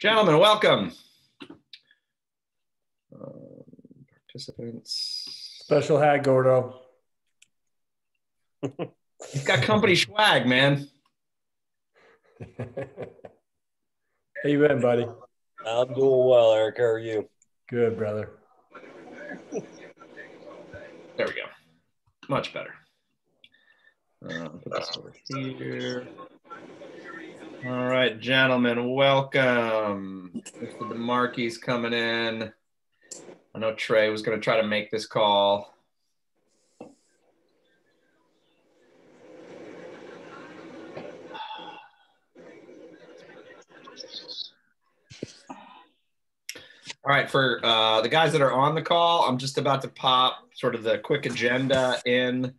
Gentlemen, welcome. Participants. Special hat, Gordo. He's got company swag, man. How you been, buddy? I'm doing well, Eric. How are you? Good, brother. There we go. Much better. Put this over here. All right, gentlemen, welcome. Mr. DeMarkey's coming in. I know Trey was going to try to make this call. All right, for the guys that are on the call, I'm just about to pop sort of the quick agenda in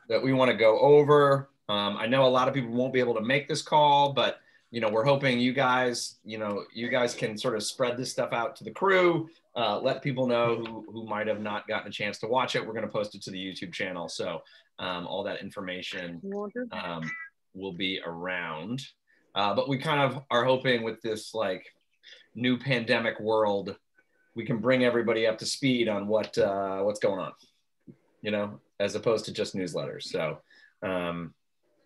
that we want to go over. I know a lot of people won't be able to make this call, but we're hoping you guys can sort of spread this stuff out to the crew, let people know who might have not gotten a chance to watch it. We're going to post it to the YouTube channel, so all that information will be around. But we kind of are hoping with this like new pandemic world, we can bring everybody up to speed on what's going on, as opposed to just newsletters. So, and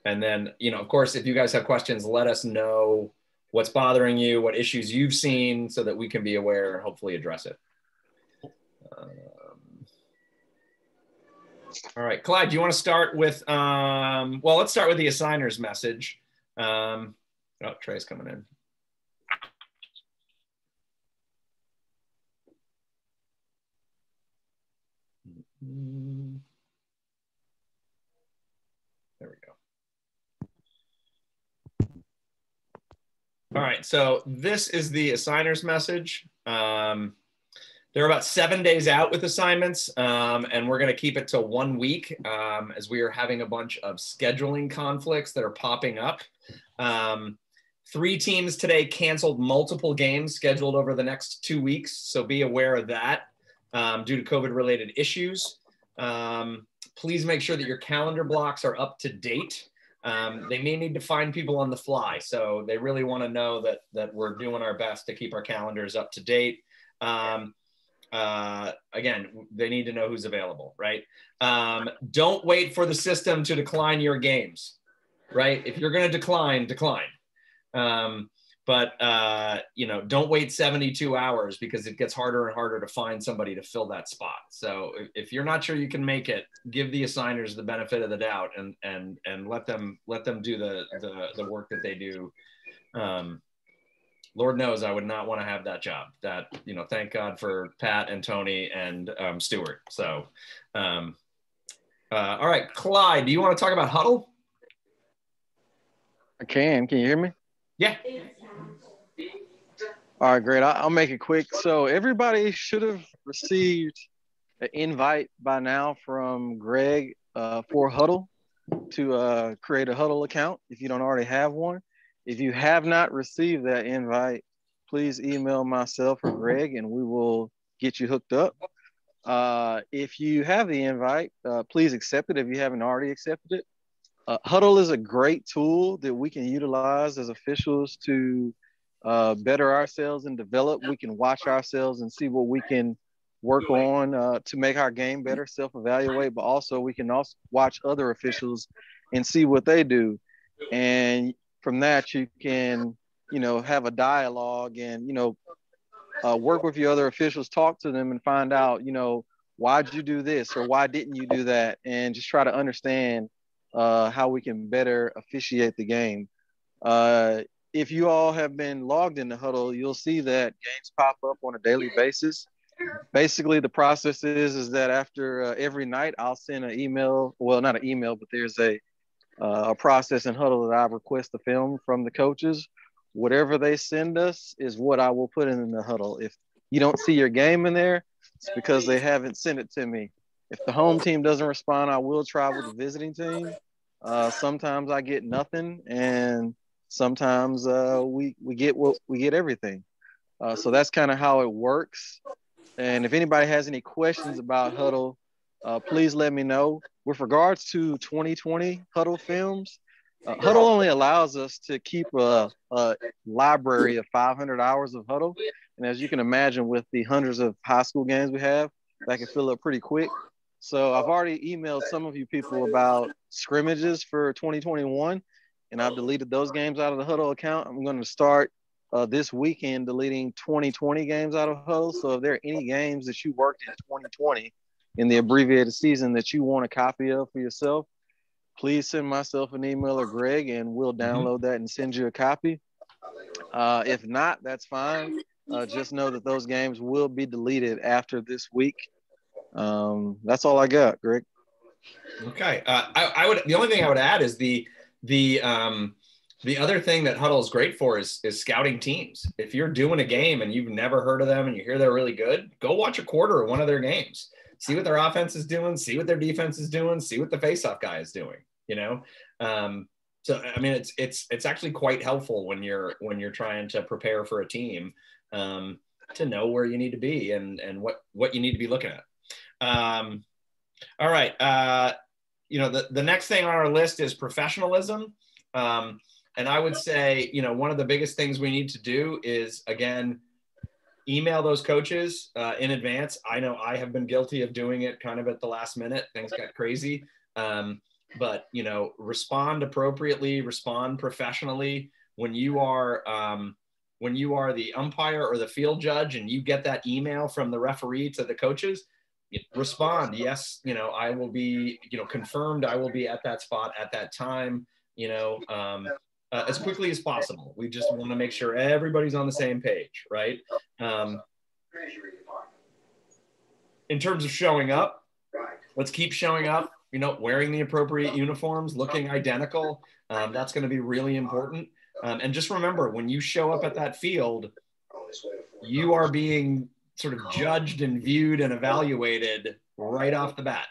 then, of course, if you guys have questions, let us know what's bothering you, what issues you've seen, so that we can be aware and hopefully address it. All right, Clyde, do you want to start with, well, let's start with the assigner's message. Oh, Trey's coming in. There we go. All right, so this is the assigner's message. They're about 7 days out with assignments, and we're going to keep it to 1 week as we are having a bunch of scheduling conflicts that are popping up. 3 teams today canceled multiple games scheduled over the next 2 weeks, so be aware of that due to COVID-related issues. Please make sure that your calendar blocks are up to date. They may need to find people on the fly, so they really want to know that we're doing our best to keep our calendars up to date. Again, they need to know who's available, right? Don't wait for the system to decline your games, right? If you're going to decline. But don't wait 72 hours because it gets harder and harder to find somebody to fill that spot. So if you're not sure you can make it, give the assigners the benefit of the doubt and let them do the work that they do. Lord knows I would not want to have that job. That, thank God for Pat and Tony and Stuart. So, all right, Clyde, do you want to talk about Huddle? I can. Can you hear me? Yeah. All right, great. I'll make it quick. So everybody should have received an invite by now from Greg for Huddle to create a Huddle account if you don't already have one. If you have not received that invite, please email myself or Greg and we will get you hooked up. If you have the invite, please accept it if you haven't already accepted it. Huddle is a great tool that we can utilize as officials to better ourselves and develop. We can watch ourselves and see what we can work on to make our game better, self-evaluate, but also we can also watch other officials and see what they do. And from that, you can, have a dialogue and, work with your other officials, talk to them and find out, why'd you do this or why didn't you do that? And just try to understand how we can better officiate the game. If you all have been logged into Huddle, you'll see that games pop up on a daily basis. Basically, the process is that after every night, I'll send an email. Well, not an email, but there's a process in Huddle that I request the film from the coaches. Whatever they send us is what I will put in the Huddle. If you don't see your game in there, it's because they haven't sent it to me. If the home team doesn't respond, I will try with the visiting team. Sometimes I get nothing, and sometimes we get everything. So that's kind of how it works. And if anybody has any questions about Huddle, please let me know. With regards to 2020 Huddle films, Huddle only allows us to keep a library of 500 hours of Huddle. And as you can imagine, with the hundreds of high school games we have, that can fill up pretty quick. So I've already emailed some of you people about scrimmages for 2021, and I've deleted those games out of the Huddle account. I'm going to start this weekend deleting 2020 games out of Huddle. So if there are any games that you worked in 2020 in the abbreviated season that you want a copy of for yourself, please send myself an email or Greg, and we'll download that and send you a copy. If not, that's fine. Just know that those games will be deleted after this week. That's all I got, Greg. Okay. I would. The only thing I would add is the other thing that Huddle is great for is scouting teams. If you're doing a game and you've never heard of them and you hear they're really good, go watch a quarter of one of their games. See what their offense is doing. See what their defense is doing. See what the faceoff guy is doing. You know. So I mean, it's actually quite helpful when you're trying to prepare for a team to know where you need to be and what you need to be looking at. All right. The next thing on our list is professionalism. And I would say, one of the biggest things we need to do is, again, email those coaches in advance. I know I have been guilty of doing it kind of at the last minute. Things got crazy. But, respond appropriately, respond professionally. When you are the umpire or the field judge and you get that email from the referee to the coaches, respond. Yes, I will be, confirmed I will be at that spot at that time, as quickly as possible. We just want to make sure everybody's on the same page, right? In terms of showing up, let's keep showing up, wearing the appropriate uniforms, looking identical. That's going to be really important. And just remember, when you show up at that field, you are being sort of judged and viewed and evaluated right off the bat.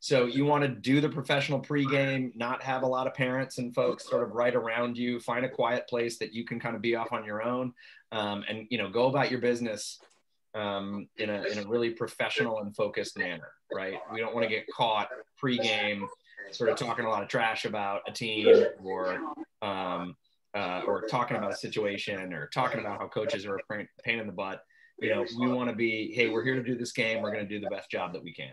So you want to do the professional pregame, not have a lot of parents and folks sort of right around you, find a quiet place that you can kind of be off on your own, and, go about your business in a really professional and focused manner, right? We don't want to get caught pregame sort of talking a lot of trash about a team or talking about a situation or talking about how coaches are a pain in the butt. We want to be, hey, we're here to do this game. We're going to do the best job that we can.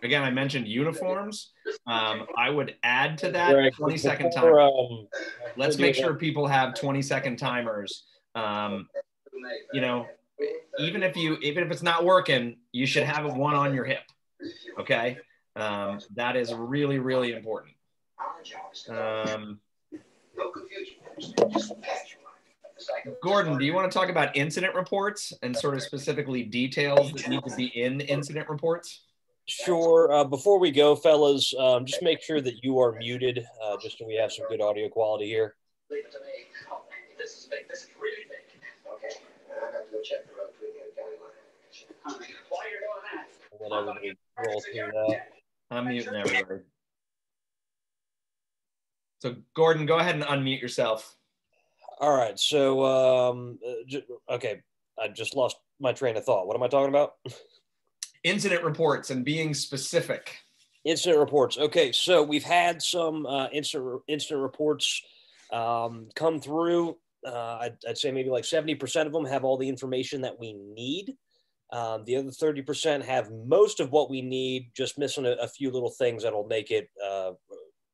Again, I mentioned uniforms. I would add to that 20-second timer. Let's make sure people have 20-second timers. Even if it's not working, you should have one on your hip. Okay. That is really, really important. Gordon, do you want to talk about incident reports and sort of specifically details that need to be in incident reports? Sure. Before we go, fellas, just make sure that you are muted, just so we have some good audio quality here. Leave it to me. Oh, this is big. This is really big. Okay. I have to go check the road between the county line. While you're doing that. And then everybody roll through that. I'm muting everybody. So, Gordon, go ahead and unmute yourself. All right. So, okay. I just lost my train of thought. What am I talking about? Incident reports and being specific. Incident reports. Okay. So we've had some incident reports come through. I'd say maybe like 70% of them have all the information that we need. The other 30% have most of what we need, just missing a few little things that'll make it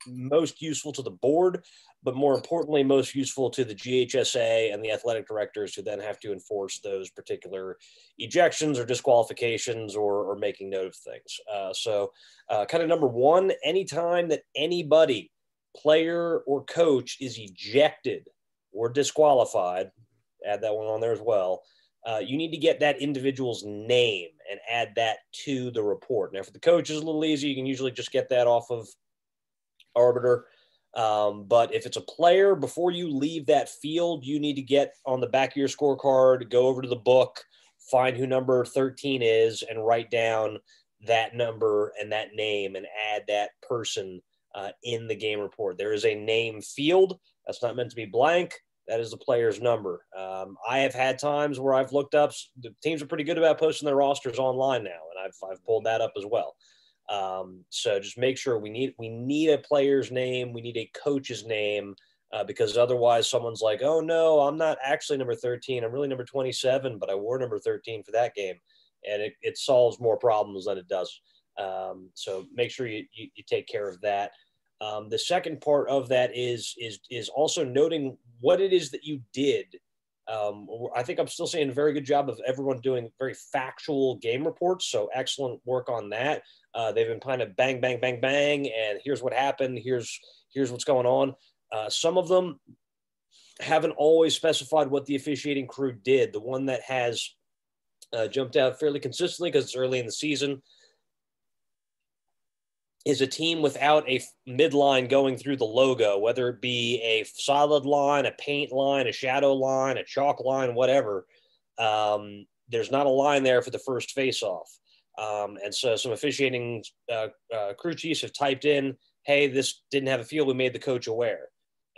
most useful to the board, but more importantly, most useful to the GHSA and the athletic directors who then have to enforce those particular ejections or disqualifications or making note of things. So kind of number one, anytime that anybody, player or coach, is ejected or disqualified, add that one on there as well, you need to get that individual's name and add that to the report. Now, for the coach, is a little easy. You can usually just get that off of Arbiter. But if it's a player, before you leave that field, you need to get on the back of your scorecard, go over to the book, find who number 13 is, and write down that number and that name and add that person in the game report. There is a name field. That's not meant to be blank. That is the player's number. I have had times where I've looked up, the teams are pretty good about posting their rosters online now, and I've pulled that up as well. So just make sure we need a player's name, we need a coach's name, because otherwise someone's like, oh no, I'm not actually number 13. I'm really number 27, but I wore number 13 for that game. And it solves more problems than it does. So make sure you take care of that. The second part of that is also noting what it is that you did. I think I'm still seeing a very good job of everyone doing very factual game reports. So excellent work on that. They've been kind of bang, bang, bang, bang, and here's what happened. Here's what's going on. Some of them haven't always specified what the officiating crew did. The one that has jumped out fairly consistently because it's early in the season is a team without a midline going through the logo, whether it be a solid line, a paint line, a shadow line, a chalk line, whatever. There's not a line there for the first face-off. And so some officiating crew chiefs have typed in, hey, this didn't have a field. We made the coach aware.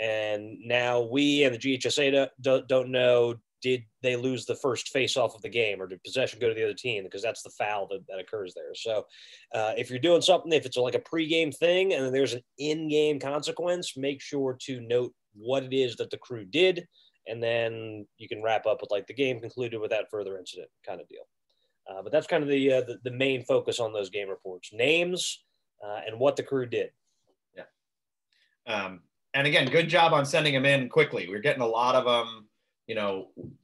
And now we and the GHSA don't know, did they lose the first face-off of the game, or did possession go to the other team? Because that's the foul that occurs there. So if you're doing something, if it's like a pregame thing and then there's an in-game consequence, make sure to note what it is that the crew did, and then you can wrap up with like the game concluded without further incident kind of deal. But that's kind of the main focus on those game reports: names and what the crew did. Yeah. And again, good job on sending them in quickly. We're getting a lot of them,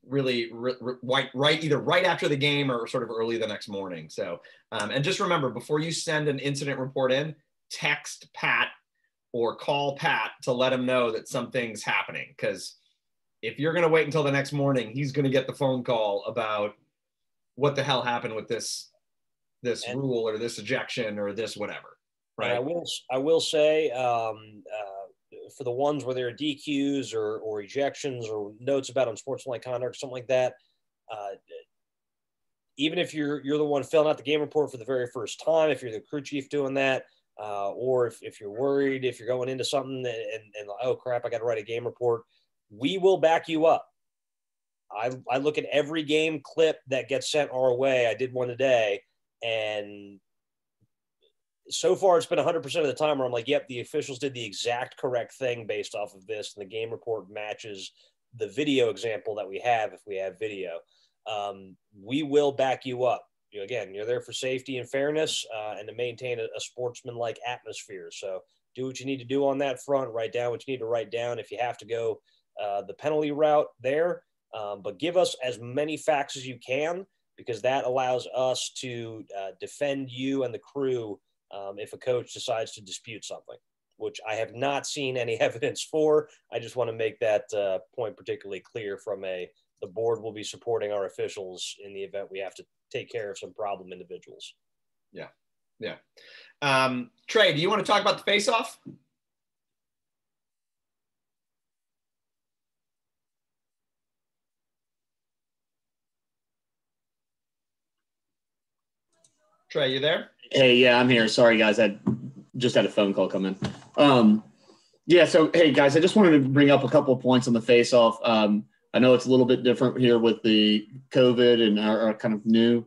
really either right after the game or sort of early the next morning. So, and just remember, before you send an incident report in, text Pat or call Pat to let him know that something's happening. Because if you're going to wait until the next morning, he's going to get the phone call about what the hell happened with this rule or this ejection or this whatever. Right. I will say, for the ones where there are DQs or ejections or notes about unsportsmanlike conduct or something like that, even if you're the one filling out the game report for the very first time, if you're the crew chief doing that, or if you're worried, if you're going into something and oh crap, I got to write a game report, we will back you up. I look at every game clip that gets sent our way. I did one today, and so far it's been 100% of the time where I'm like, yep, the officials did the exact correct thing based off of this, and the game report matches the video example that we have if we have video. We will back you up. Again, you're there for safety and fairness, and to maintain a sportsman-like atmosphere. So do what you need to do on that front. Write down what you need to write down if you have to go the penalty route there. But give us as many facts as you can, because that allows us to defend you and the crew if a coach decides to dispute something, which I have not seen any evidence for. I just want to make that point particularly clear from the board will be supporting our officials in the event we have to take care of some problem individuals. Yeah. Yeah. Trey, do you want to talk about the face-off? Trey, you there? Hey, yeah, I'm here. Sorry, guys. I just had a phone call come in. Yeah, so, hey, guys, I just wanted to bring up a couple of points on the face-off. I know it's a little bit different here with the COVID and our kind of new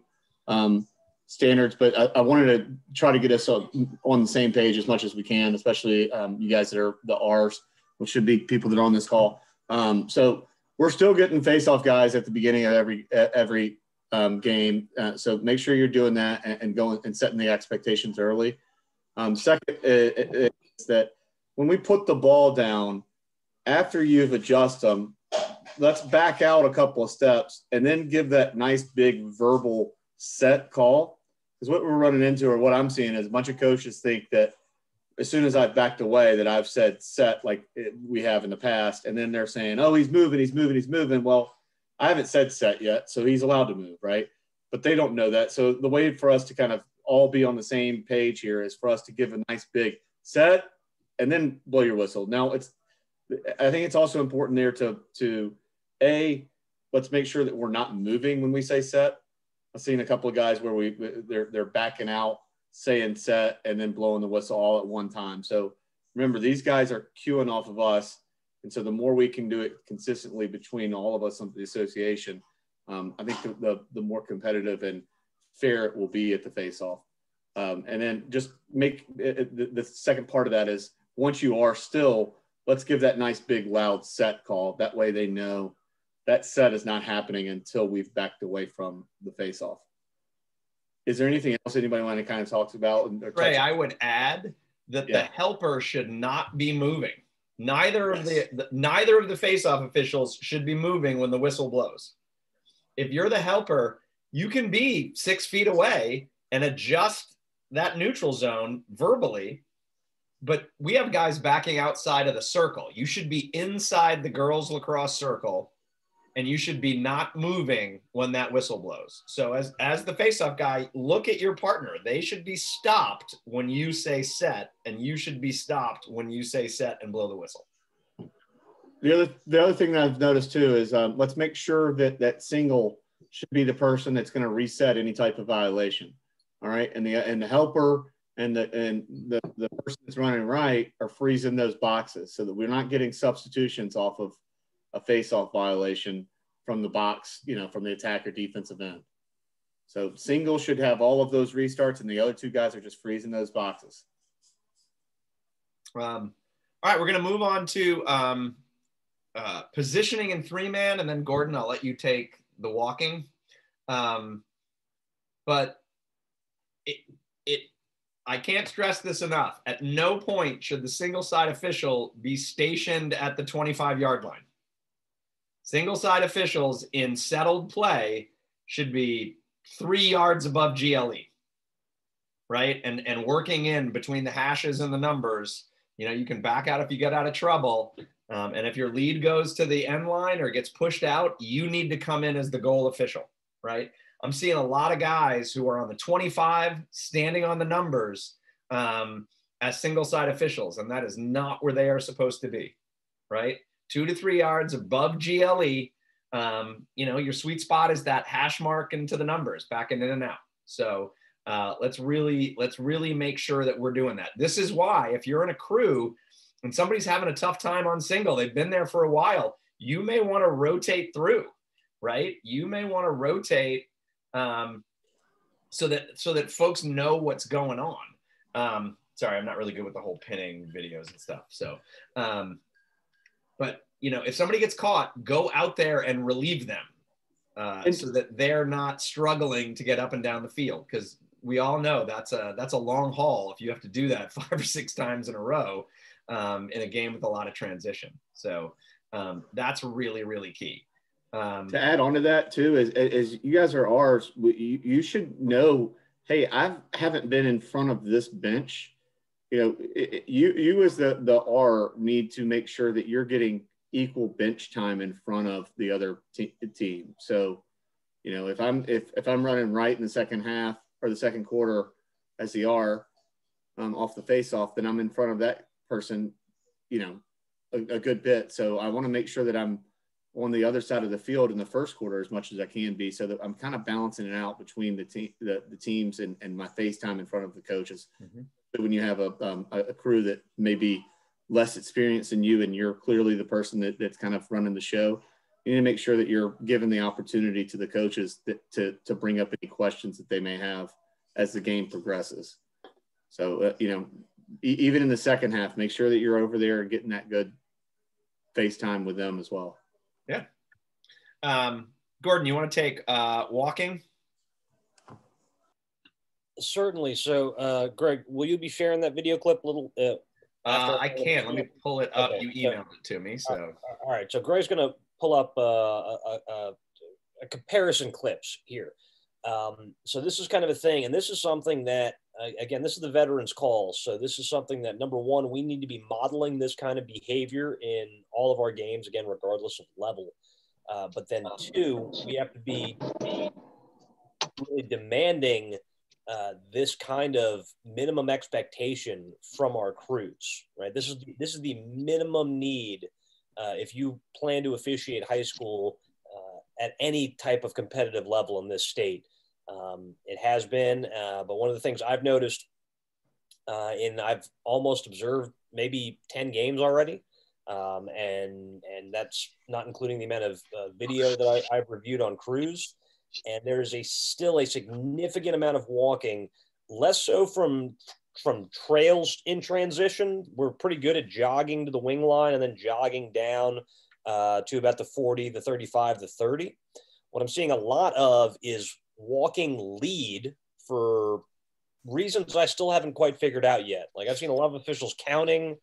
standards, but I wanted to try to get us on the same page as much as we can, especially you guys that are the R's, which should be people that are on this call. So we're still getting face-off guys at the beginning of every game. So make sure you're doing that and going and setting the expectations early. Second is that when we put the ball down, after you've adjusted them, let's back out a couple of steps and then give that nice big verbal set call. Because what we're running into, or what I'm seeing, is a bunch of coaches think that as soon as I've backed away that I've said set like we have in the past. And then they're saying, oh, he's moving. Well, I haven't said set yet, so he's allowed to move, right? But they don't know that. So the way for us to kind of all be on the same page here is for us to give a nice big set and then blow your whistle. Now, I think it's also important there to let's make sure that we're not moving when we say set. I've seen a couple of guys where they're backing out, saying set, and then blowing the whistle all at one time. So remember, these guys are queuing off of us. And so the more we can do it consistently between all of us on the association, I think the more competitive and fair it will be at the face-off. And then just make the second part of that is once you are still, let's give that nice big loud set call. That way they know that set is not happening until we've backed away from the face-off. Is there anything else anybody want to kind of talk about? Ray, I would add that the helper should not be moving. Neither of the face-off officials should be moving when the whistle blows. If you're the helper, you can be 6 feet away and adjust that neutral zone verbally, but we have guys backing outside of the circle. You should be inside the girls lacrosse circle, and you should be not moving when that whistle blows. So as the face-off guy, look at your partner. They should be stopped when you say set, and you should be stopped when you say set and blow the whistle. The other thing that I've noticed too is let's make sure that that single should be the person that's going to reset any type of violation. All right, and the helper and the person that's running right are freezing those boxes so that we're not getting substitutions off of a face-off violation from the box, from the attack or defensive end. So single should have all of those restarts, and the other two guys are just freezing those boxes. All right, we're going to move on to positioning in 3-man, and then Gordon, I'll let you take the walking. But I can't stress this enough. At no point should the single side official be stationed at the 25-yard line. Single side officials in settled play should be 3 yards above GLE, right? And working in between the hashes and the numbers. You can back out if you get out of trouble. And if your lead goes to the end line or gets pushed out, you need to come in as the goal official, right? I'm seeing a lot of guys who are on the 25 standing on the numbers as single side officials, and that is not where they are supposed to be, right? 2 to 3 yards above GLE. Your sweet spot is that hash mark into the numbers, backing in and out. So let's really make sure that we're doing that. This is why if you're in a crew and somebody's having a tough time on single, they've been there for a while, you may want to rotate through, right? You may want to rotate so that folks know what's going on. Sorry, I'm not really good with the whole pinning videos and stuff. So, but if somebody gets caught, go out there and relieve them so that they're not struggling to get up and down the field. Because we all know that's a long haul if you have to do that 5 or 6 times in a row in a game with a lot of transition. So that's really, really key. To add on to that too, as you guys are ours, you should know, hey, I haven't been in front of this bench. You as the R need to make sure that you're getting equal bench time in front of the other team. So, if I'm running right in the second half or the second quarter as the R off the face-off, then I'm in front of that person, a good bit. So I want to make sure that I'm on the other side of the field in the first quarter as much as I can be, so that I'm kind of balancing it out between the teams and my face time in front of the coaches. Mm-hmm. So when you have a crew that may be less experienced than you, and you're clearly the person that's kind of running the show, you need to make sure that you're giving the opportunity to the coaches to bring up any questions that they may have as the game progresses. So, even in the second half, make sure that you're over there and getting that good face time with them as well. Yeah. Gordon, you want to take walking? Certainly. So, Greg, will you be sharing that video clip a little? I can. Let me pull it up. Okay. You emailed it to me. So, all right. So, Greg's going to pull up a comparison clips here. So, this is kind of a thing, and this is something that, again, this is the veterans' call. So, this is something that, number one, we need to be modeling this kind of behavior in all of our games, again, regardless of level. But then, two, we have to be really demanding this kind of minimum expectation from our crews, right? This is the minimum need if you plan to officiate high school at any type of competitive level in this state. It has been, but one of the things I've noticed, and I've almost observed maybe 10 games already, and that's not including the amount of video that I've reviewed on crews. And there's still a significant amount of walking less so from trails in transition. We're pretty good at jogging to the wing line and then jogging down to about the 40, the 35, the 30. What I'm seeing a lot of is walking lead for reasons I still haven't quite figured out yet. Like I've seen a lot of officials counting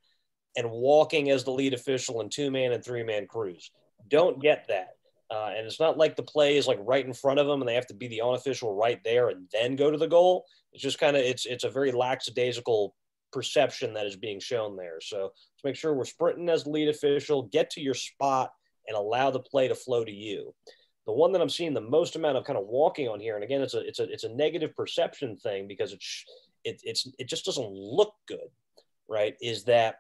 and walking as the lead official in 2-man and 3-man crews. Don't get that. And it's not like the play is like right in front of them and they have to be the unofficial right there and then go to the goal. It's just kind of, it's a very lackadaisical perception that is being shown there. So let's make sure we're sprinting as the lead official, get to your spot and allow the play to flow to you. The one that I'm seeing the most amount of kind of walking on here, and again, it's a negative perception thing because it just doesn't look good, right? Is that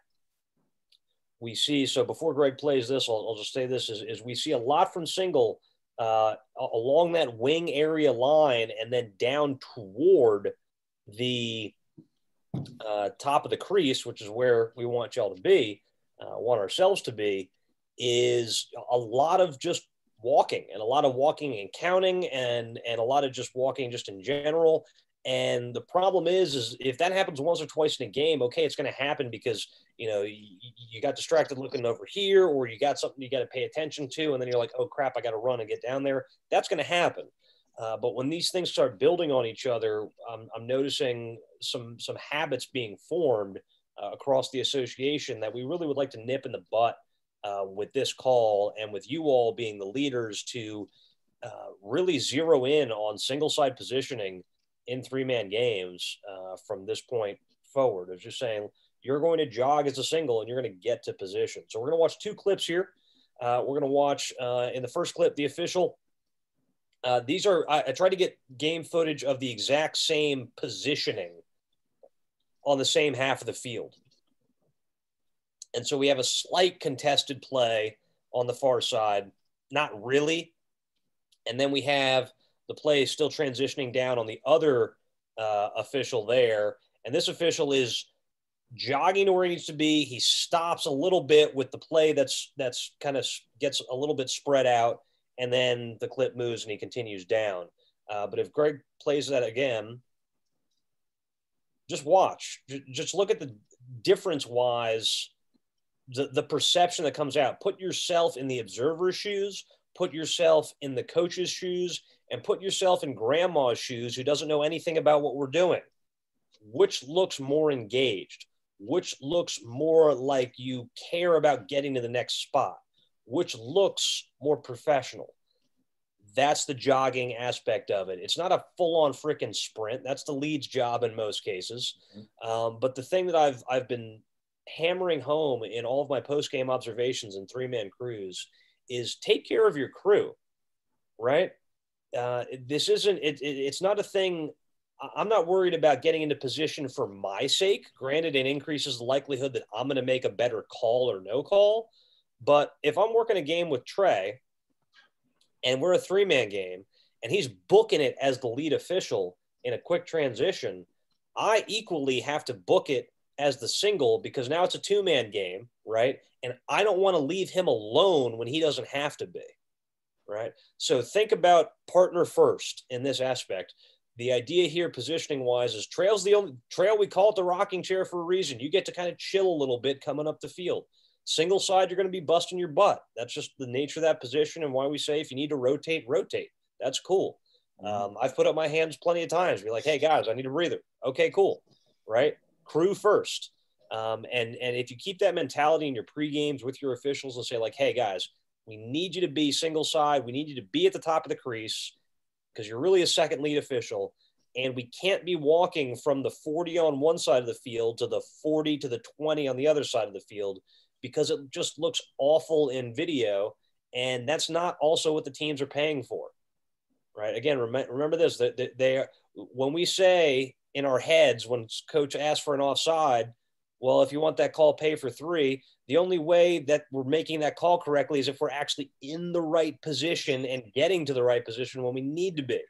we see, so before Greg plays this, I'll just say this, is we see a lot from single along that wing area line and then down toward the top of the crease, which is where we want y'all to be, want ourselves to be, is a lot of just walking and a lot of walking and counting and a lot of just walking just in general. And the problem is if that happens once or twice in a game, okay, it's going to happen because, you know, you got distracted looking over here, or you got something you got to pay attention to. And then you're like, oh crap, I got to run and get down there. That's going to happen. But when these things start building on each other, I'm noticing some habits being formed across the association that we really would like to nip in the butt with this call, and with you all being the leaders to really zero in on single side positioning in 3-man games from this point forward. It's just saying you're going to jog as a single and you're going to get to position. So we're going to watch 2 clips here. We're going to watch in the first clip, the official. These are, I tried to get game footage of the exact same positioning on the same half of the field. And so we have a slight contested play on the far side, not really. And then we have the play still transitioning down on the other official there. And this official is jogging to where he needs to be. He stops a little bit with the play that's kind of gets a little bit spread out. And then the clip moves and he continues down. But if Greg plays that again, just watch. Just look at the difference-wise, the perception that comes out. Put yourself in the observer's shoes, put yourself in the coach's shoes, and put yourself in grandma's shoes who doesn't know anything about what we're doing. Which looks more engaged? Which looks more like you care about getting to the next spot? Which looks more professional? That's the jogging aspect of it. It's not a full-on freaking sprint. That's the lead's job in most cases. But the thing that I've been hammering home in all of my post-game observations in 3-man crews is take care of your crew, right? This isn't, it's not a thing. I'm not worried about getting into position for my sake. Granted, it increases the likelihood that I'm going to make a better call or no call. But if I'm working a game with Trey and we're a 3-man game and he's booking it as the lead official in a quick transition, I equally have to book it as the single because now it's a 2-man game, right? And I don't want to leave him alone when he doesn't have to be, right? So think about partner first in this aspect. The idea here, positioning wise, is trail's the only trail. We call it the rocking chair for a reason. You get to kind of chill a little bit coming up the field. Single side, you're going to be busting your butt. That's just the nature of that position and why we say if you need to rotate, rotate. That's cool. I've put up my hands plenty of times. Be like, hey, guys, I need a breather. Okay, cool. Right? Crew first. And if you keep that mentality in your pre-games with your officials and say like, hey, guys, we need you to be single side. We need you to be at the top of the crease because you're really a second lead official. And we can't be walking from the 40 on one side of the field to the 40 to the 20 on the other side of the field because it just looks awful in video. And that's not also what the teams are paying for, right? Again, remember this, that they are, when we say in our heads, when coach asks for an offside, well, if you want that call, pay for 3. The only way that we're making that call correctly is if we're actually in the right position and getting to the right position when we need to be,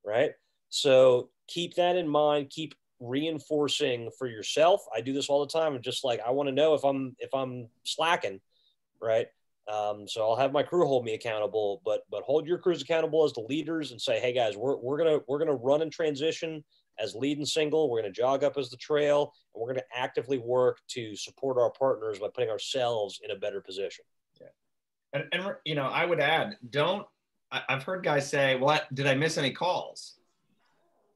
right? So keep that in mind. Keep reinforcing for yourself. I do this all the time. I'm just like, I want to know if I'm slacking, right? So I'll have my crew hold me accountable, but hold your crews accountable as the leaders and say, hey guys, we're gonna run in transition as lead and single. We're going to jog up as the trail, and we're going to actively work to support our partners by putting ourselves in a better position. Yeah. And you know, I would add, I've heard guys say, well, did I miss any calls?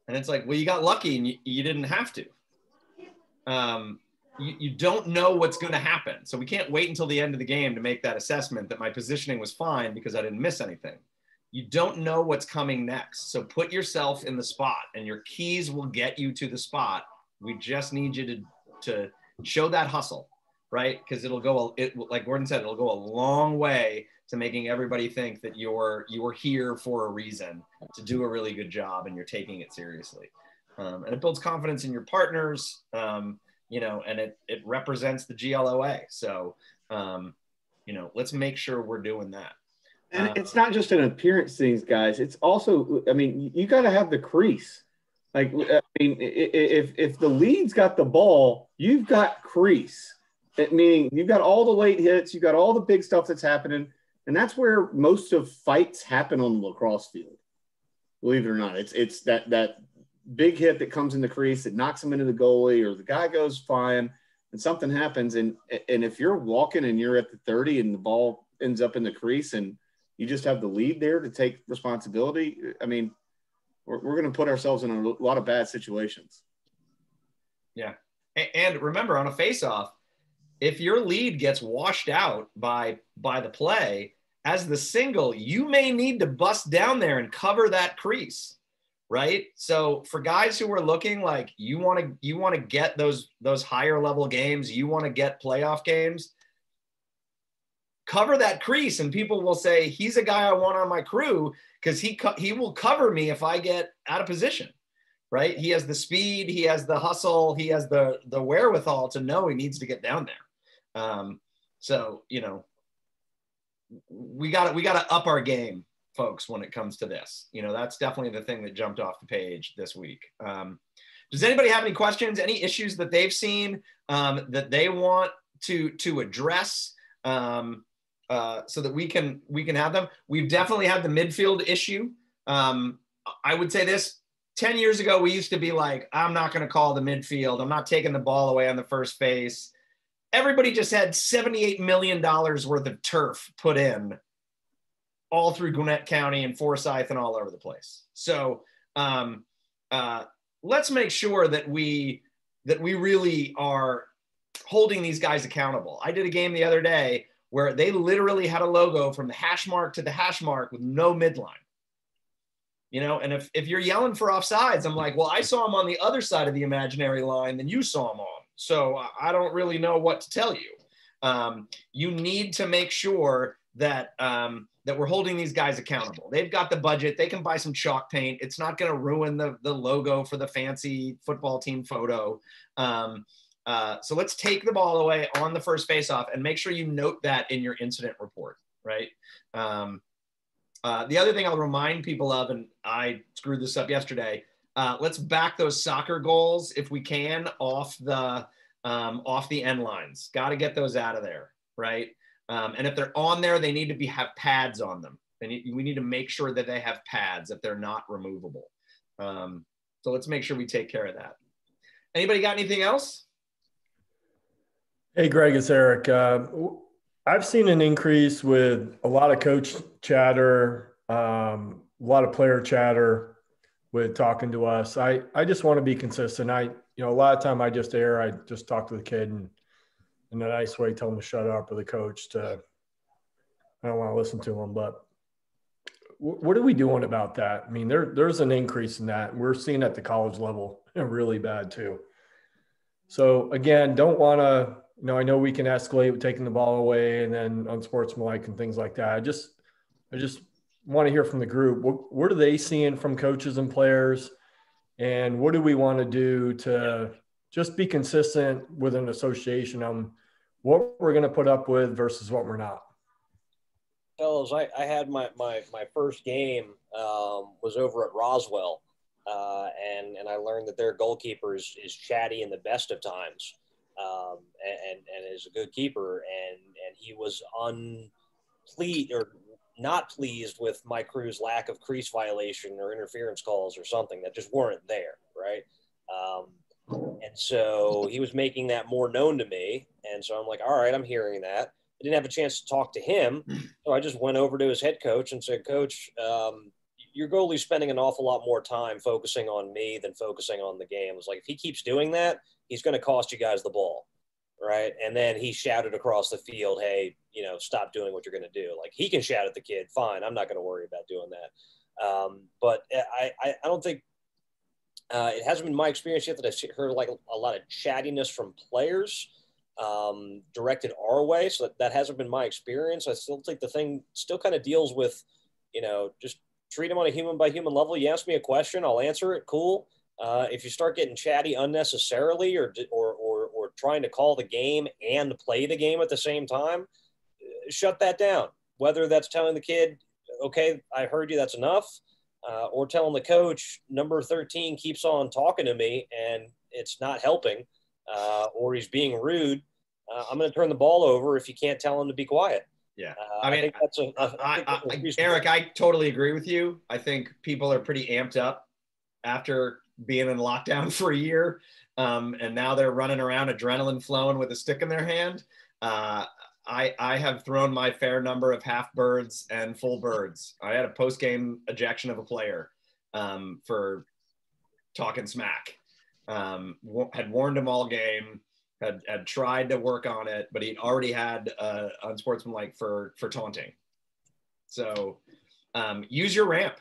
And it's like, well, you got lucky and you didn't have to. You don't know what's going to happen. So we can't wait until the end of the game to make that assessment that my positioning was fine because I didn't miss anything. You don't know what's coming next. So put yourself in the spot, and your keys will get you to the spot. We just need you to show that hustle, right? Because like Gordon said, it'll go a long way to making everybody think that you're here for a reason, to do a really good job, and you're taking it seriously. And it builds confidence in your partners, you know, and it represents the GLOA. So, you know, let's make sure we're doing that. And it's not just an appearance things, guys. It's also, I mean, you got to have the crease. Like, I mean, if the lead's got the ball, you've got crease. Meaning you've got all the late hits, you've got all the big stuff that's happening, and that's where most of fights happen on the lacrosse field. Believe it or not, it's that big hit that comes in the crease that knocks him into the goalie, or the guy goes flying and something happens. And if you're walking and you're at the 30 and the ball ends up in the crease and you just have the lead there to take responsibility, I mean, we're going to put ourselves in a lot of bad situations. Yeah. And remember, on a face-off, if your lead gets washed out by the play, as the single, you may need to bust down there and cover that crease, right? So for guys who are looking like you want to get those higher level games, you want to get playoff games, cover that crease, and people will say, he's a guy I want on my crew because he will cover me if I get out of position, right? He has the speed, he has the hustle, he has the wherewithal to know he needs to get down there. So, you know, we got to up our game, folks, when it comes to this. You know, that's definitely the thing that jumped off the page this week. Does anybody have any questions, any issues that they've seen that they want to address? So that we can have them. We've definitely had the midfield issue. I would say this: 10 years ago, we used to be like, I'm not going to call the midfield. I'm not taking the ball away on the first face. Everybody just had $78 million worth of turf put in all through Gwinnett County and Forsyth and all over the place. So let's make sure that we really are holding these guys accountable. I did a game the other day where they literally had a logo from the hash mark to the hash mark with no midline. You know, and if you're yelling for offsides, I'm like, well, I saw him on the other side of the imaginary line than you saw him on. So I don't really know what to tell you. You need to make sure that that we're holding these guys accountable. They've got the budget. They can buy some chalk paint. It's not going to ruin the logo for the fancy football team photo. So let's take the ball away on the first faceoff and make sure you note that in your incident report, right? The other thing I'll remind people of, and I screwed this up yesterday, let's back those soccer goals if we can off the end lines. Got to get those out of there, right? And if they're on there, they need to have pads on them. We need to make sure that they have pads if they're not removable. So let's make sure we take care of that. Anybody got anything else? Hey, Greg, it's Eric. I've seen an increase with a lot of coach chatter, a lot of player chatter with talking to us. I just want to be consistent. A lot of time I just talk to the kid and in a nice way tell him to shut up, or the coach I don't want to listen to him. But what are we doing about that? I mean, there's an increase in that. We're seeing at the college level really bad too. So again, don't want to, I know we can escalate with taking the ball away and then unsportsmanlike and things like that. I just want to hear from the group. What are they seeing from coaches and players? And what do we want to do to just be consistent with an association on what we're going to put up with versus what we're not? Fellas, I had my first game was over at Roswell, and I learned that their goalkeeper is chatty in the best of times, and is a good keeper, and he was not pleased with my crew's lack of crease violation or interference calls or something that just weren't there, right? And so he was making that more known to me. And so I'm like, all right, I'm hearing that. I didn't have a chance to talk to him. So I just went over to his head coach and said, Coach, your goalie's spending an awful lot more time focusing on me than focusing on the game. I was like, if he keeps doing that, he's going to cost you guys the ball. Right. And then he shouted across the field, hey, stop doing what you're going to do. Like, he can shout at the kid. Fine. I'm not going to worry about doing that. But I don't think it hasn't been my experience yet that I've heard like a lot of chattiness from players directed our way. So that hasn't been my experience. I still think the thing still kind of deals with, just treat them on a human by human level. You ask me a question, I'll answer it. Cool. If you start getting chatty unnecessarily or trying to call the game and play the game at the same time, shut that down. Whether that's telling the kid, okay, I heard you, that's enough, or telling the coach, number 13 keeps on talking to me and it's not helping, or he's being rude. I'm going to turn the ball over if you can't tell him to be quiet. Yeah. I think that's Eric, I totally agree with you. I think people are pretty amped up after being in lockdown for a year. And now they're running around adrenaline flowing with a stick in their hand. I have thrown my fair number of half birds and full birds. I had a post-game ejection of a player for talking smack. Had warned him all game, had tried to work on it, but he'd already had unsportsmanlike for taunting. So use your ramp.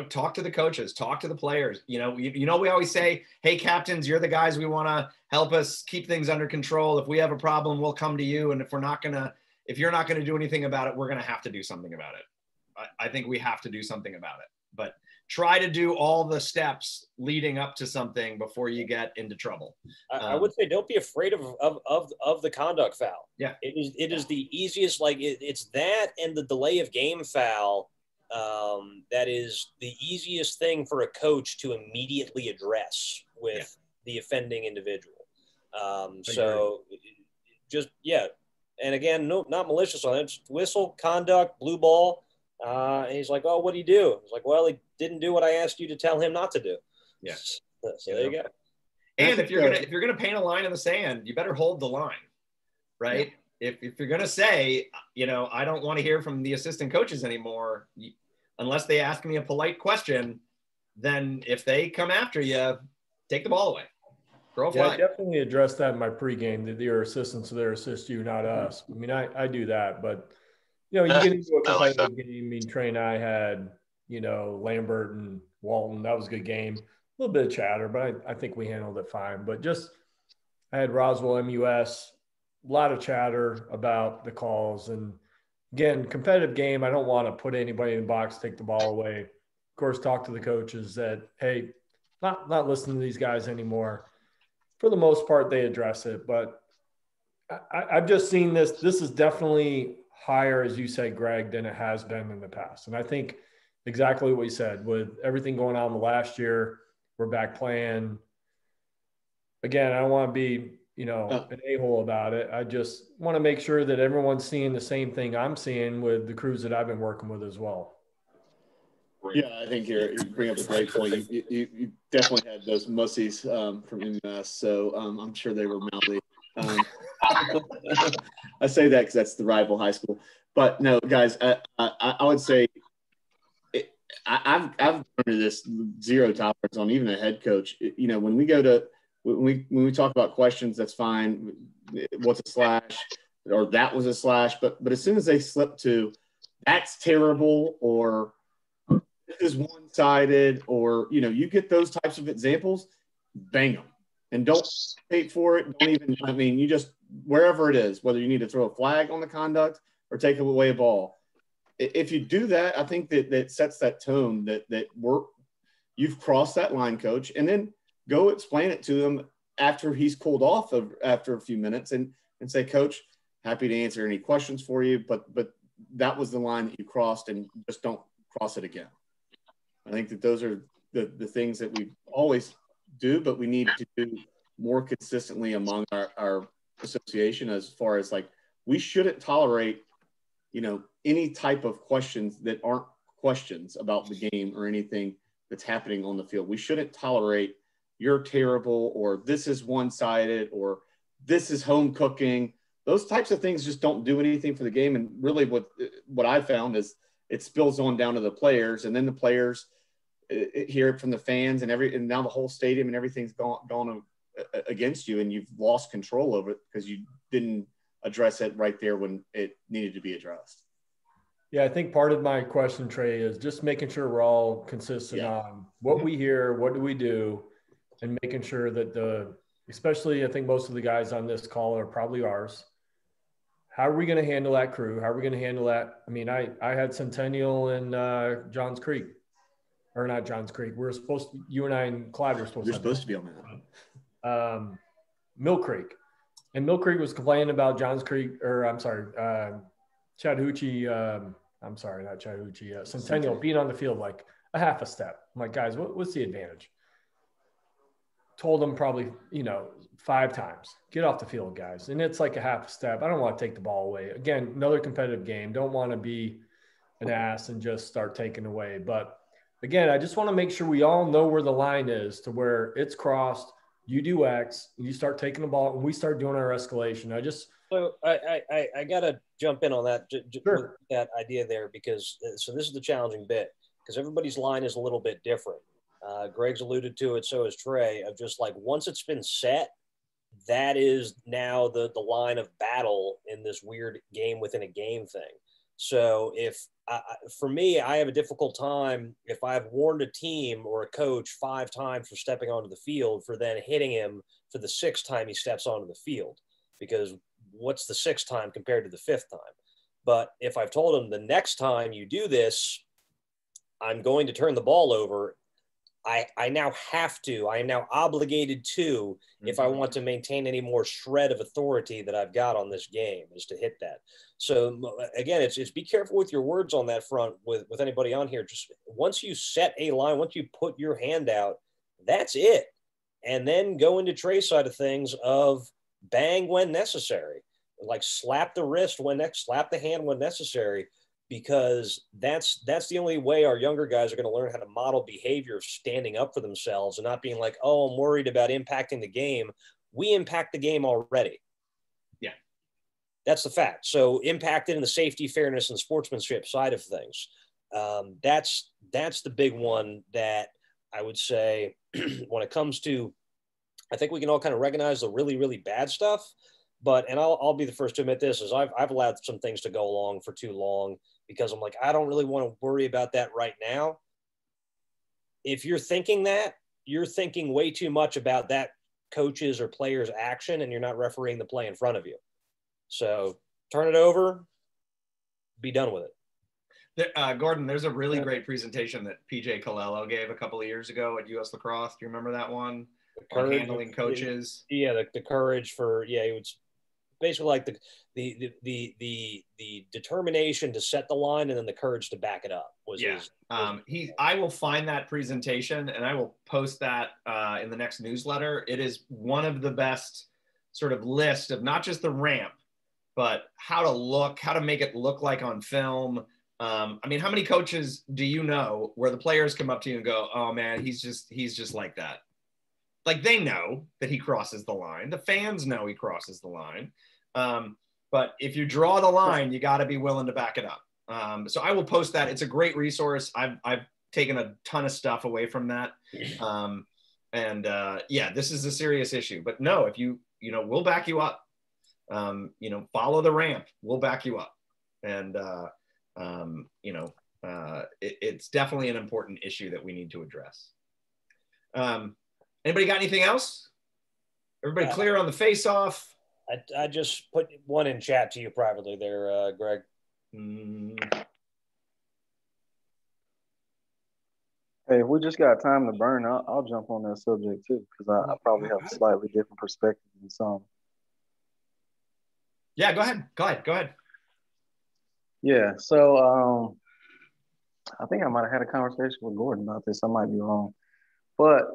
Talk to the coaches, talk to the players. We always say, hey, captains, you're the guys we want to help us keep things under control. If we have a problem, we'll come to you. And if you're not going to do anything about it, we're going to have to do something about it. I think we have to do something about it, but try to do all the steps leading up to something before you get into trouble. I would say, don't be afraid of the conduct foul. Yeah. It is the easiest, it's that and the delay of game foul. That is the easiest thing for a coach to immediately address with the offending individual. So just, and again, no, not malicious on it. Just whistle, conduct, blue ball. And he's like, oh, what do you do? He's like, well, he didn't do what I asked you to tell him not to do. Yeah. So there you go. And if you're gonna paint a line in the sand, you better hold the line, right? Yeah. If you're gonna say, I don't want to hear from the assistant coaches anymore, unless they ask me a polite question, then if they come after you, take the ball away. Throw a flag. I definitely addressed that in my pregame, that your assistants are there to assist you, not us. I mean, I do that, but you get into a competitive game. I mean, Trey and I had, Lambert and Walton. That was a good game. A little bit of chatter, but I think we handled it fine. But I had Roswell, MUS, a lot of chatter about the calls. And again, competitive game, I don't want to put anybody in the box, take the ball away. Of course, talk to the coaches that, hey, not listening to these guys anymore. For the most part, they address it. But I've just seen this. This is definitely higher, as you said, Greg, than it has been in the past. And I think exactly what you said, with everything going on the last year, we're back playing. Again, I don't want to be, an a-hole about it. I just want to make sure that everyone's seeing the same thing I'm seeing with the crews that I've been working with as well. Yeah, I think you bring up a great point. You definitely had those mussies from MS, so I'm sure they were mouthy. I say that because that's the rival high school. But no, guys, I would say I've learned this zero tolerance on even a head coach. When we talk about questions, that's fine. What's a slash, or that was a slash, but as soon as they slip to that's terrible, or this is one-sided, or you get those types of examples, bang them, and don't pay for it. Don't even. I mean, you just wherever it is, whether you need to throw a flag on the conduct or take away a ball. If you do that, I think that sets that tone that you've crossed that line, coach, and then go explain it to him after he's cooled off after a few minutes and say, coach, happy to answer any questions for you, but that was the line that you crossed, and just don't cross it again. I think that those are the things that we always do, but we need to do more consistently among our association, as far as we shouldn't tolerate, any type of questions that aren't questions about the game or anything that's happening on the field. We shouldn't tolerate you're terrible, or this is one-sided, or this is home cooking. Those types of things just don't do anything for the game. And really what I found is it spills on down to the players, and then the players hear it from the fans, and now the whole stadium and everything's gone against you, and you've lost control over it because you didn't address it right there when it needed to be addressed. Yeah, I think part of my question, Trey, is just making sure we're all consistent on what we hear, what do we do, and making sure that especially I think most of the guys on this call are probably ours. How are we going to handle that crew? How are we going to handle that? I mean, I had Centennial and Johns Creek, or not Johns Creek. You and I and Clyde were supposed to be on that. Mill Creek. And Mill Creek was complaining about Johns Creek, or I'm sorry, Chattahoochee, I'm sorry, not Chattahoochee, Centennial being on the field like a half a step. I'm like, guys, what's the advantage? Told them probably, 5 times, get off the field, guys. And it's like a half a step. I don't want to take the ball away. Again, another competitive game. Don't want to be an ass and just start taking away. But again, I just want to make sure we all know where the line is to where it's crossed. You do X, and you start taking the ball, and we start doing our escalation. So I got to jump in on that, Sure. that idea there, because this is the challenging bit, because everybody's line is a little bit different. Greg's alluded to it, so is Trey, of just like once it's been set, that is now the line of battle in this weird game within a game thing. So for me, I have a difficult time if I've warned a team or a coach 5 times for stepping onto the field for then hitting him for the 6th time he steps onto the field, because what's the 6th time compared to the 5th time? But if I've told him the next time you do this, I'm going to turn the ball over, I am now obligated to, if I want to maintain any more shred of authority that I've got on this game, is to hit that. So again, it's be careful with your words on that front with anybody on here. Just once you set a line, once you put your hand out, that's it. And then go into Trey's side of things of bang when necessary, like slap the wrist slap the hand when necessary, because that's the only way our younger guys are going to learn how to model behavior of standing up for themselves and not being like, oh, I'm worried about impacting the game. We impact the game already. Yeah. That's the fact. So impacted in the safety, fairness, and sportsmanship side of things. That's the big one that I would say when it comes to, I think we can all kind of recognize the really, really bad stuff. But, and I'll be the first to admit this, is I've allowed some things to go along for too long, because I'm like, I don't really want to worry about that right now. If you're thinking that, you're thinking way too much about that coach's or player's action, and you're not refereeing the play in front of you. So turn it over, be done with it. Gordon, there's a really great presentation that PJ Colello gave a couple of years ago at US Lacrosse. Do you remember that one? On handling coaches. Yeah, the courage for, it was basically like the determination to set the line and then the courage to back it up was his. I will find that presentation and I will post that in the next newsletter. It is one of the best sort of list of not just the ramp, but how to make it look like on film. I mean, how many coaches do you know where the players come up to you and go, oh man, he's just like that. Like, they know that he crosses the line. The fans know he crosses the line. But if you draw the line, you got to be willing to back it up. So I will post that. It's a great resource. I've taken a ton of stuff away from that. This is a serious issue. But no, if we'll back you up. Follow the ramp. We'll back you up. And, it's definitely an important issue that we need to address. Anybody got anything else? Everybody clear on the face-off? I just put one in chat to you privately there, Greg. Hey, if we just got time to burn, I'll jump on that subject too, because I probably have a slightly different perspective than some. Yeah, go ahead. Yeah, so I think I might have had a conversation with Gordon about this. I might be wrong. But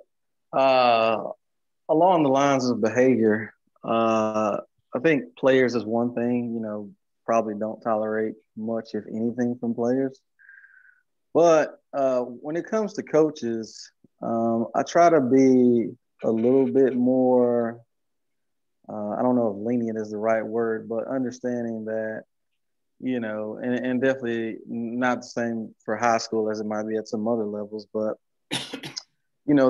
along the lines of behavior, I think players is one thing, probably don't tolerate much, if anything, from players. But when it comes to coaches, I try to be a little bit more, I don't know if lenient is the right word, but understanding that, and definitely not the same for high school as it might be at some other levels, but,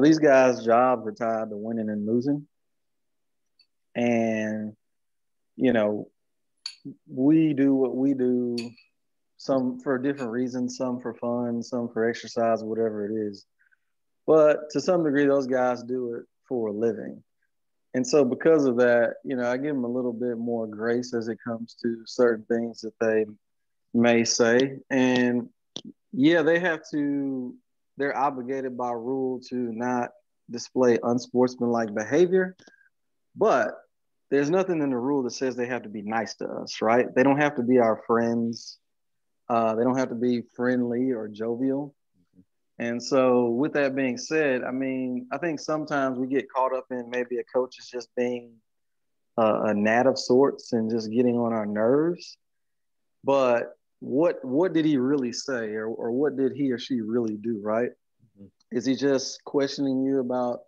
these guys' jobs are tied to winning and losing. And, we do what we do, some for different reasons, some for fun, some for exercise, whatever it is. But to some degree, those guys do it for a living. And so because of that, I give them a little bit more grace as it comes to certain things that they may say. And yeah, they're obligated by rule to not display unsportsmanlike behavior, but there's nothing in the rule that says they have to be nice to us, right? They don't have to be our friends. They don't have to be friendly or jovial. And so with that being said, I think sometimes we get caught up in maybe a coach is just being a gnat of sorts and just getting on our nerves. But what did he really say, or what did he or she really do, right? Mm-hmm. Is he just questioning you about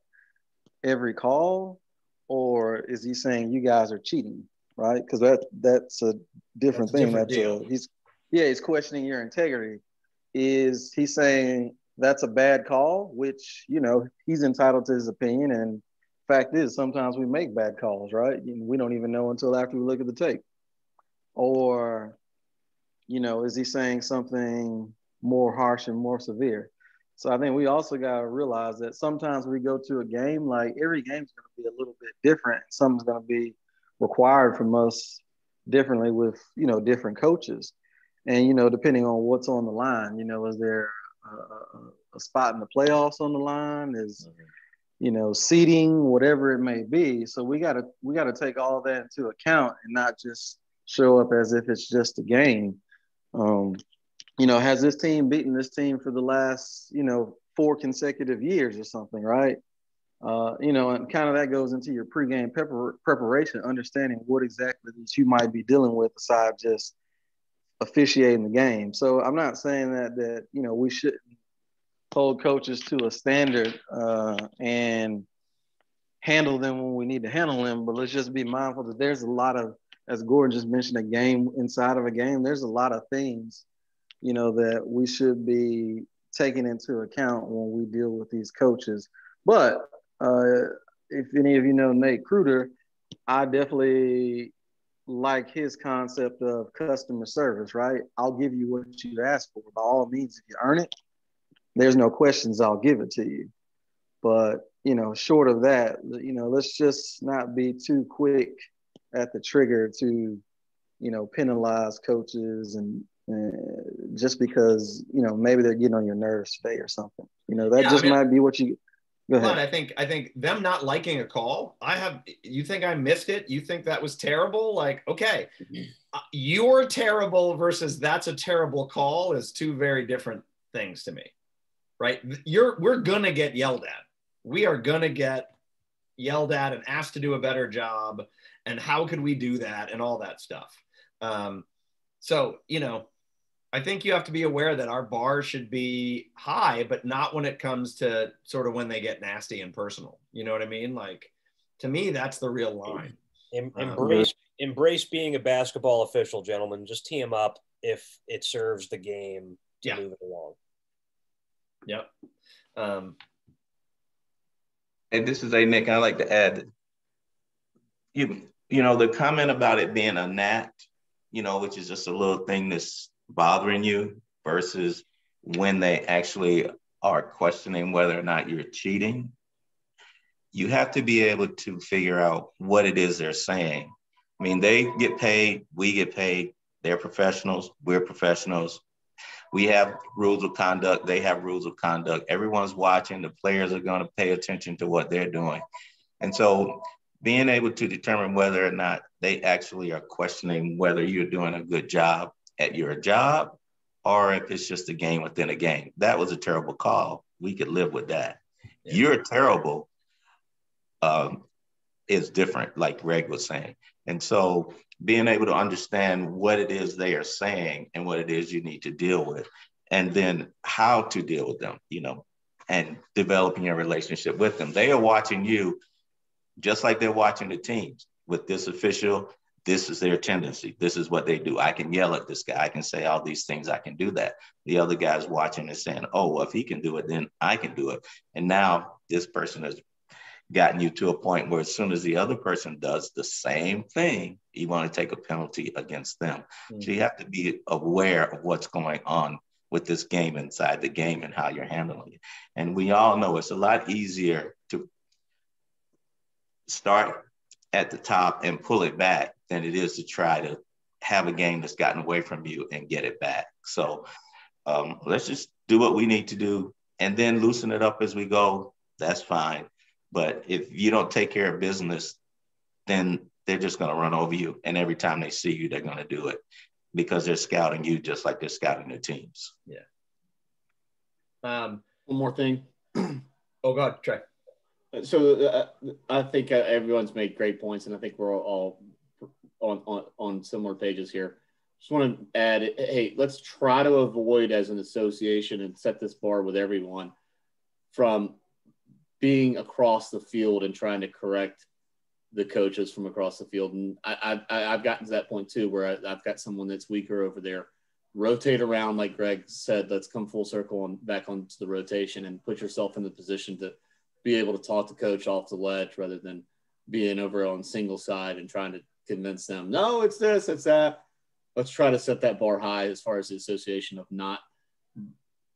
every call, or is he saying you guys are cheating, right? Because that's a different thing. He's questioning your integrity. Is he saying that's a bad call, which, he's entitled to his opinion. And fact is, sometimes we make bad calls, right? We don't even know until after we look at the tape. Or, is he saying something more harsh and more severe? So I think we also got to realize that sometimes we go to a game, like every game's going to be a little bit different. Something's going to be required from us differently with, different coaches. And, depending on what's on the line, is there a spot in the playoffs on the line? Is, seeding, whatever it may be. So we got to take all of that into account and not just show up as if it's just a game. Has this team beaten this team for the last, 4 consecutive years or something, right? And kind of that goes into your pregame preparation, understanding what exactly that you might be dealing with aside just officiating the game. So I'm not saying that we shouldn't hold coaches to a standard and handle them when we need to handle them, but let's just be mindful that there's a lot of, as Gordon just mentioned, a game inside of a game. There's a lot of things, that we should be taking into account when we deal with these coaches. But if any of you know Nate Kruder, I definitely like his concept of customer service, right? I'll give you what you ask for. By all means, if you earn it, there's no questions, I'll give it to you. But, short of that, let's just not be too quick at the trigger to, penalize coaches and just because, maybe they're getting on your nerves today or something. Might be what you go ahead. But I think them not liking a call, you think I missed it? You think that was terrible? Like, okay, you're terrible versus that's a terrible call is 2 very different things to me, right? We're going to get yelled at. We are going to get yelled at and asked to do a better job. And how could we do that and all that stuff? So, I think you have to be aware that our bar should be high, but not when it comes to sort of when they get nasty and personal. You know what I mean? Like, to me, that's the real line. Embrace being a basketball official, gentlemen. Just tee them up if it serves the game to move it along. Yep. And this is Nick. I'd like to add, the comment about it being a gnat, which is just a little thing that's bothering you versus when they actually are questioning whether or not you're cheating. You have to be able to figure out what it is they're saying. I mean, they get paid, we get paid, they're professionals, we're professionals. We have rules of conduct, they have rules of conduct. Everyone's watching, the players are going to pay attention to what they're doing. And so being able to determine whether or not they actually are questioning whether you're doing a good job at your job or if it's just a game within a game. That was a terrible call. We could live with that. Yeah. You're terrible is different, like Greg was saying. And so being able to understand what it is they are saying and what it is you need to deal with, and then how to deal with them, and developing your relationship with them. They are watching you just like they're watching the teams. With this official, this is their tendency. This is what they do. I can yell at this guy. I can say all these things. I can do that. The other guy's watching and saying, oh, well, if he can do it, then I can do it. And now this person has gotten you to a point where as soon as the other person does the same thing, you want to take a penalty against them. So you have to be aware of what's going on with this game inside the game and how you're handling it. And we all know it's a lot easier to start at the top and pull it back than it is to try to have a game that's gotten away from you and get it back. So let's just do what we need to do and then loosen it up as we go. That's fine. But if you don't take care of business, then they're just going to run over you. And every time they see you, they're going to do it because they're scouting you just like they're scouting their teams. Yeah. One more thing. Oh, God, Trey. So I think everyone's made great points, and I think we're all on similar pages here. Just want to add, hey, let's try to avoid as an association and set this bar with everyone from being across the field and trying to correct the coaches from across the field. And I've gotten to that point too, where I've got someone that's weaker over there. Rotate around, like Greg said, let's come full circle and back onto the rotation and put yourself in the position to be able to talk to coach off the ledge rather than being over on single side and trying to convince them, no, it's this, it's that. Let's try to set that bar high as far as the association of not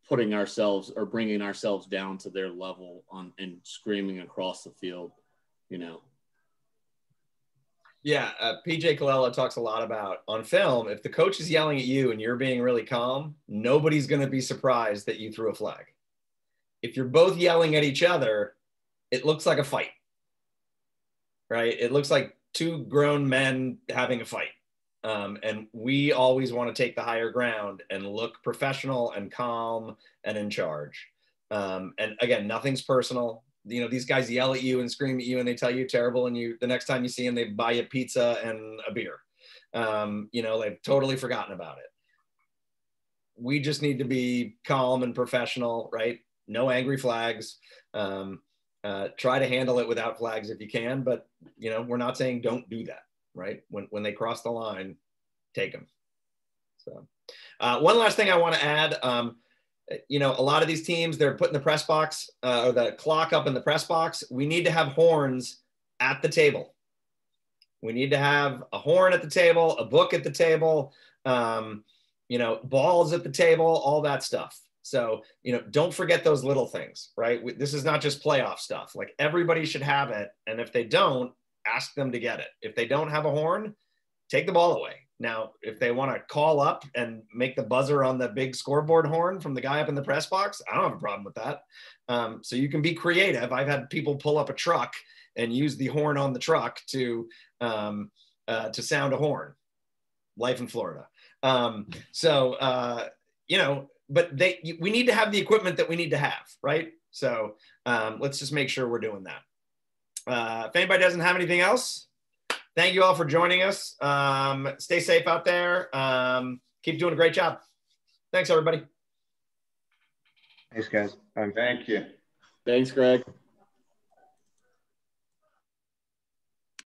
putting ourselves or bringing ourselves down to their level on and screaming across the field, you know. Yeah, PJ Colella talks a lot about on film, if the coach is yelling at you and you're being really calm, nobody's going to be surprised that you threw a flag. If you're both yelling at each other, it looks like a fight, right? It looks like two grown men having a fight. And we always want to take the higher ground and look professional and calm and in charge. And again, nothing's personal. You know, these guys yell at you and scream at you and they tell you terrible. And the next time you see them, they buy you pizza and a beer. You know, they've totally forgotten about it. We just need to be calm and professional, right? No angry flags. Try to handle it without flags if you can, but you know, we're not saying don't do that, right? When they cross the line, take them. So one last thing I want to add, you know, a lot of these teams, they're putting the press box or the clock up in the press box. We need to have horns at the table. We need to have a horn at the table, a book at the table, you know, balls at the table, all that stuff. So, you know, don't forget those little things, right? This is not just playoff stuff. Like everybody should have it. And if they don't, ask them to get it. If they don't have a horn, take the ball away. Now, if they want to call up and make the buzzer on the big scoreboard horn from the guy up in the press box, I don't have a problem with that. So you can be creative. I've had people pull up a truck and use the horn on the truck to sound a horn. Life in Florida. You know, but we need to have the equipment that we need to have, right? So let's just make sure we're doing that. If anybody doesn't have anything else, thank you all for joining us. Stay safe out there. Keep doing a great job. Thanks, everybody. Thanks, guys. Thank you. Thanks, Greg.